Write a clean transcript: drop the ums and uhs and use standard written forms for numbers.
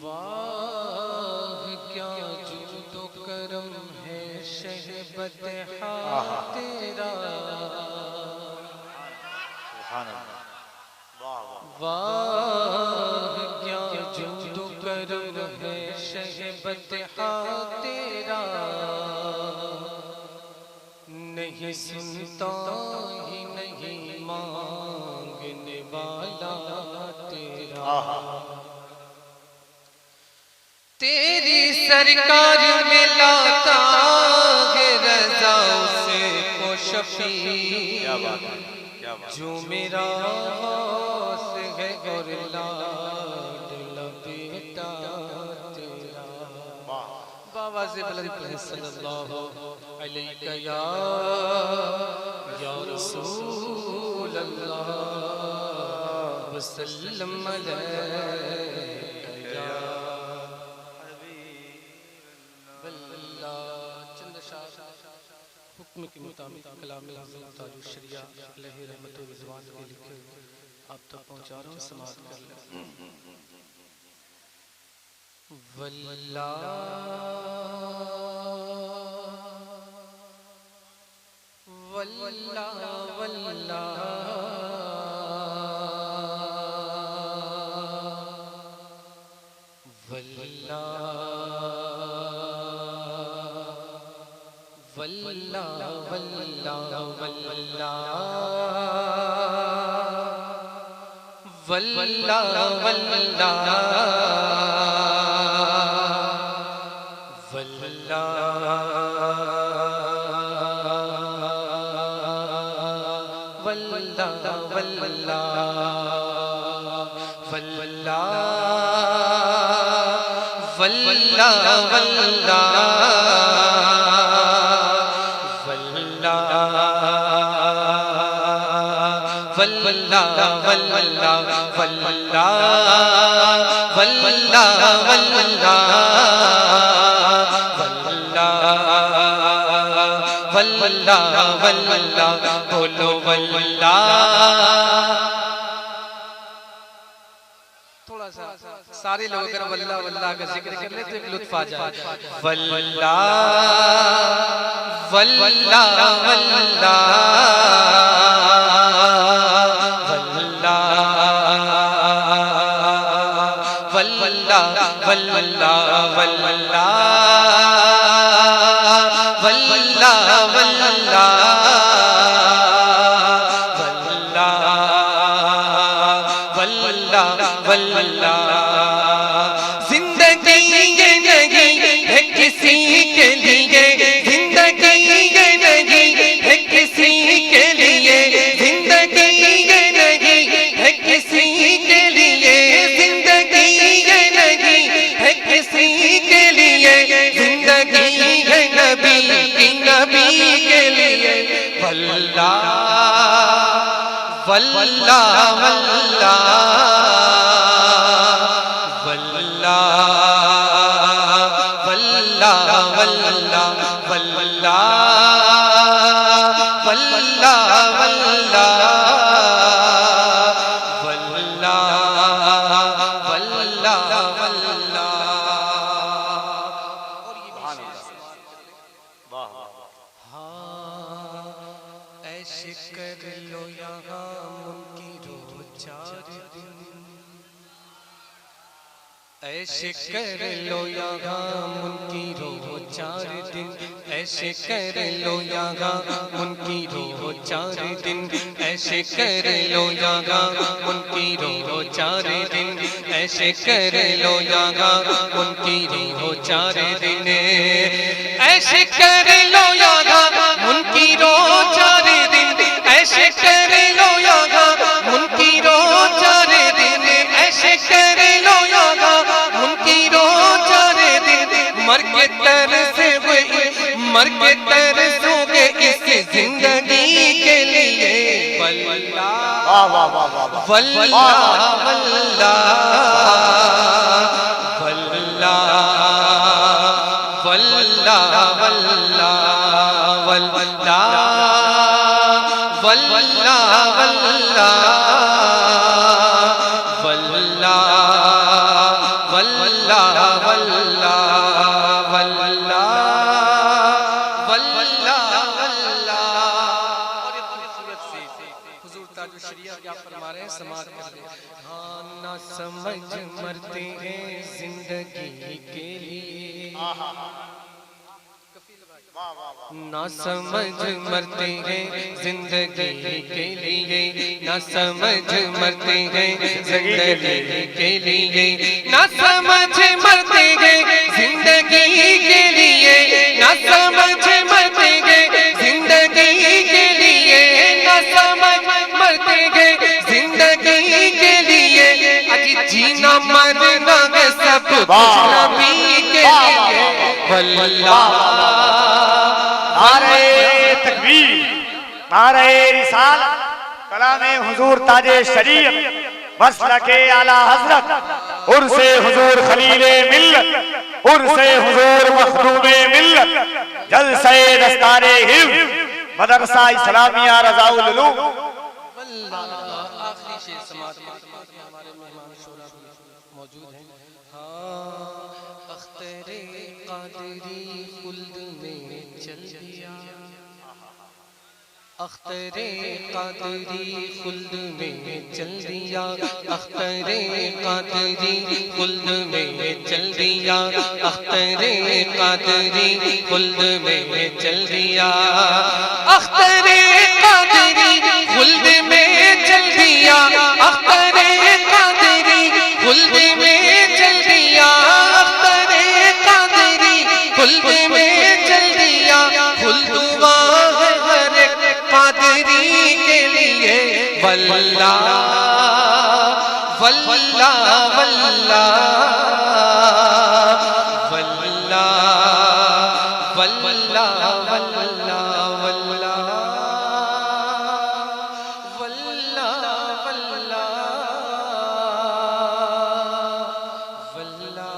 वाह क्या जुदो करम है शहबत तेरा। वाह क्या जुदो करम है शहबत तेरा। नहीं सुनता ही नहीं मांगने वाला तेरा। तेरी सरकार में लाता है रज़ा से को शफी। क्या बात है, क्या बात। जो मेरा गौस है और लाडला बेटा तेरा। बाबा से बुलंद सल्लल्लाहु अलैहि या रसूल अल्लाह वसल्लम अलैका। हुक्म के मुताबिक कलाम ताजु शरिया अलैहि रहमत व रिज़वान के लिखे आप तक पहुंचा रहा हूं, समाप्त कर ले। वल्लाह वल्लाह वल्लाह वल्लाह वल्लाह वल्लाह वल्लाह बोलो वल्लाह। थोड़ा सा सारे लोग अगर वल्लाह वल्लाह का जिक्र कर ले तो एक लुत्फ आ जाए। वल्लाह वल्लाह वल्लाह जिंदगी ये नहीं है किसी के लिए, जिंदगी ये नहीं है किसी के लिए, जिंदगी ये नहीं है किसी के लिए, जिंदगी ये नहीं है किसी के लिए, जिंदगी है नबी की नबी के लिए। वल्लाह वल्लाह वल्लाह ऐसे कर लो यहाँ मुनकिरो 4 दिन, ऐसे कर लो यहाँ मुनकिरो 4 दिन, ऐसे कर लो यहाँ मुनकिरो 4 दिन, ऐसे कर लो यहाँ मुनकिरो 4 दिन, ऐसे कर लो यहाँ मुनकिरो 4 दिन, ऐसे कर लो यहाँ मुनकिरो 4 दिन, ऐसे कर लो यहाँ मुनकिरो 4 दिन। मर के तरसे मर के तरसोगे इस जिंदगी के लिए। वल्लाह वल्लाह वल्लाह वल्लाह वल्लाह वल्लाह वल्लाह वल्लाह वल्ला वल्ला वल्ला वल्ला वल्ला। और ये खूबसूरत सी हुजूर ताजो शरिया क्या फरमा रहे हैं, समाज कर दे। हाँ ना समझ मरते हैं जिंदगी के लिए, ना समझ मरते हैं जिंदगी के लिए, ना समझ मरते हैं जिंदगी के लिए, ना समझ मरते हैं जिंदगी के लिए, ना समझ मरते हैं जिंदगी के लिए, ना समझ मरते हैं जिंदगी के लिए। अजी जीना मरना है सब कुछ नबी के लिए। वल्ला नारे तकबीर, नारे रिसालत, कलामे हुजूर ताजे शरीयत, मसलके आला हजरत, उर्से हुजूर खलीले मिल्लत, उर्से हुजूर मखदूमे मिल्लत, जलसे दस्तारे हिफ्ज़, मदरसा इस्लामिया रज़ाउल उलूम। आखिरी शेर समाज में हमारे मेहमान शोरा भी मौजूद हैं। हाँ अख्तरे कादरी खुल्द में चल दिया, अख्तरे कादरी खुल्द में चल दिया, अख्तरे कादरी खुल्द में चल दिया, अख्तरे कादरी खुल्द में चल दिया, अख्तरे कादरी खुल्द में चल दिया, अख्तरे कादरी खुल्द में चल दिया, अख्तरे कादरी खुल्द में चल दिया। खुल्द कादरी के लिए वल्ला वल्ला वल्ला वल्ला वल्ला वल्ला वल्ला वल्ला वल्ला वल्ला।